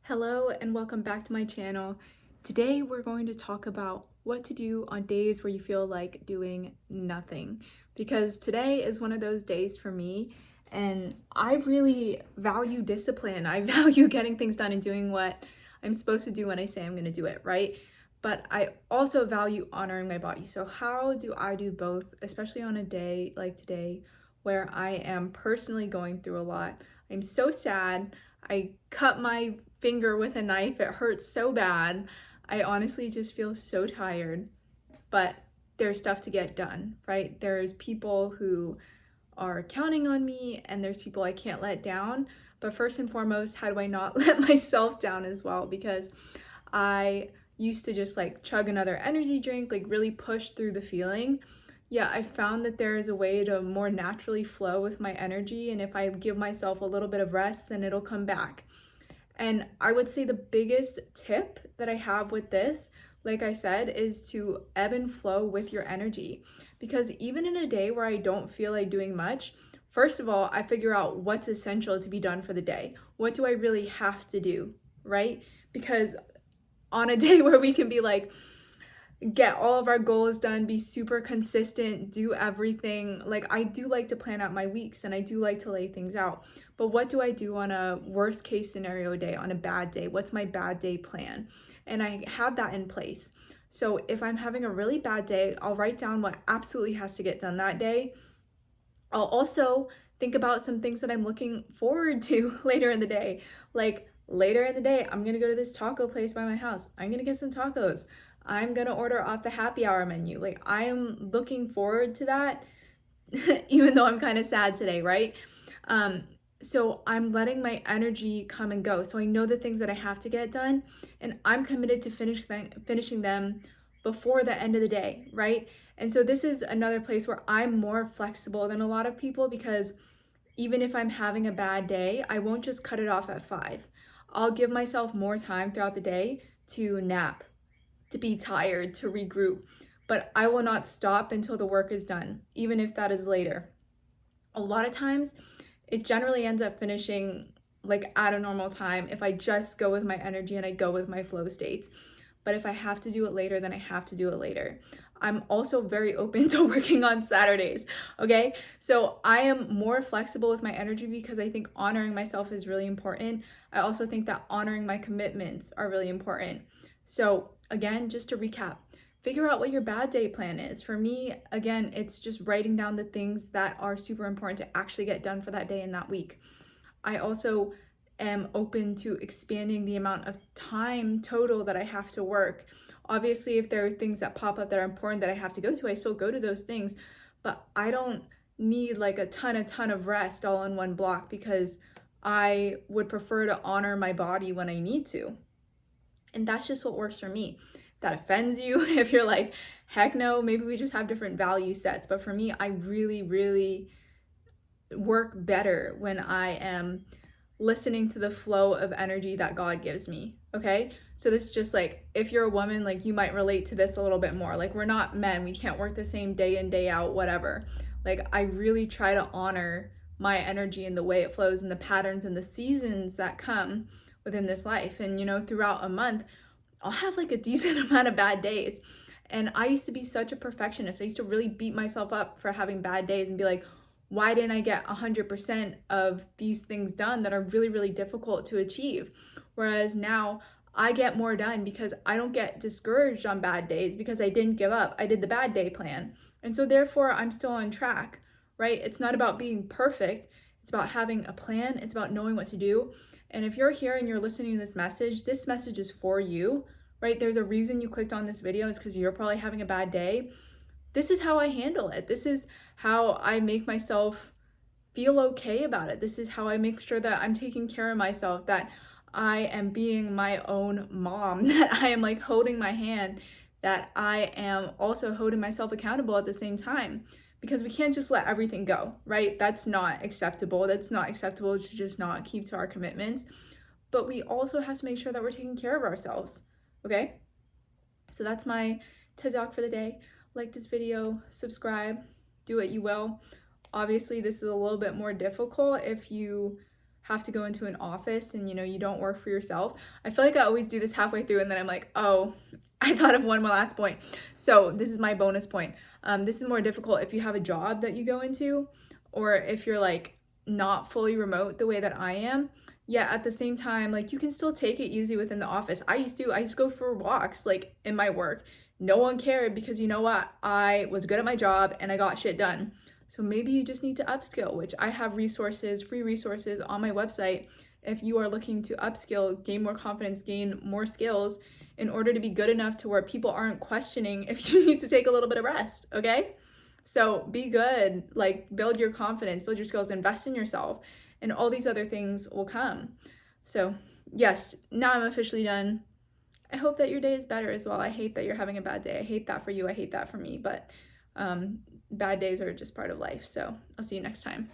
Hello and welcome back to my channel. Today we're going to talk about what to do on days where you feel like doing nothing, because today is one of those days for me and I really value discipline. I value getting things done and doing what I'm supposed to do when I say I'm going to do it, right? But I also value honoring my body. So how do I do both, especially on a day like today where I am personally going through a lot? I'm so sad. I cut my finger with a knife. It hurts so bad. I honestly just feel so tired, but there's stuff to get done, right? There's people who are counting on me and there's people I can't let down. But first and foremost, how do I not let myself down as well? Because I used to just like chug another energy drink, like really push through the feeling. Yeah, I found that there is a way to more naturally flow with my energy. And if I give myself a little bit of rest, then it'll come back. And I would say the biggest tip that I have with this, like I said, is to ebb and flow with your energy. Because even in a day where I don't feel like doing much, first of all, I figure out what's essential to be done for the day. What do I really have to do, right? Because on a day where we can be like, get all of our goals done, be super consistent, do everything. Like, I do like to plan out my weeks and I do like to lay things out. But what do I do on a worst case scenario day, on a bad day? What's my bad day plan? And I have that in place. So if I'm having a really bad day, I'll write down what absolutely has to get done that day. I'll also think about some things that I'm looking forward to later in the day. Like, later in the day, I'm gonna go to this taco place by my house. I'm gonna get some tacos. I'm gonna order off the happy hour menu. Like, I am looking forward to that, even though I'm kind of sad today, right? So I'm letting my energy come and go. So I know the things that I have to get done, and I'm committed to finishing them before the end of the day, right? And so this is another place where I'm more flexible than a lot of people, because even if I'm having a bad day, I won't just cut it off at 5. I'll give myself more time throughout the day to nap, to be tired, to regroup. But I will not stop until the work is done, even if that is later. A lot of times, it generally ends up finishing like at a normal time if I just go with my energy and I go with my flow states. But if I have to do it later, then I have to do it later. I'm also very open to working on Saturdays, okay? So I am more flexible with my energy because I think honoring myself is really important. I also think that honoring my commitments are really important. So again, just to recap, figure out what your bad day plan is. For me, again, it's just writing down the things that are super important to actually get done for that day and that week. I also am open to expanding the amount of time total that I have to work. Obviously, if there are things that pop up that are important that I have to go to, I still go to those things, but I don't need like a ton of rest all in one block, because I would prefer to honor my body when I need to. And that's just what works for me. If that offends you, if you're like, heck no, maybe we just have different value sets. But for me, I really work better when I am listening to the flow of energy that God gives me. Okay. So this is just like, if you're a woman, like you might relate to this a little bit more. Like, we're not men, we can't work the same day in, day out, whatever. Like, I really try to honor my energy and the way it flows and the patterns and the seasons that come within this life. And throughout a month, I'll have like a decent amount of bad days. And I used to be such a perfectionist. I used to really beat myself up for having bad days and be like, why didn't I get 100% of these things done that are really difficult to achieve? Whereas now I get more done because I don't get discouraged on bad days, because I didn't give up. I did the bad day plan. And so therefore I'm still on track, right? It's not about being perfect. It's about having a plan. It's about knowing what to do. And if you're here and you're listening to this message is for you, right? There's a reason you clicked on this video. Is because you're probably having a bad day. This is how I handle it. This is how I make myself feel okay about it. This is how I make sure that I'm taking care of myself, that I am being my own mom, that I am like holding my hand, that I am also holding myself accountable at the same time. Because we can't just let everything go, right? That's not acceptable. That's not acceptable to just not keep to our commitments. But we also have to make sure that we're taking care of ourselves, okay? So that's my TED Talk for the day. Like this video, subscribe, do what you will. Obviously, this is a little bit more difficult if you have to go into an office and you don't work for yourself. I feel like I always do this halfway through and then I'm like, oh, I thought of one last point. So this is my bonus point. This is more difficult if you have a job that you go into, or if you're like not fully remote the way that I am. Yeah, at the same time, like you can still take it easy within the office. I used to go for walks like in my work. No one cared because you know what? I was good at my job and I got shit done. So maybe you just need to upskill, which I have resources, free resources on my website if you are looking to upskill, gain more confidence, gain more skills in order to be good enough to where people aren't questioning if you need to take a little bit of rest, okay? So be good, like build your confidence, build your skills, invest in yourself, and all these other things will come. So yes, now I'm officially done. I hope that your day is better as well. I hate that you're having a bad day. I hate that for you. I hate that for me, but bad days are just part of life. So I'll see you next time.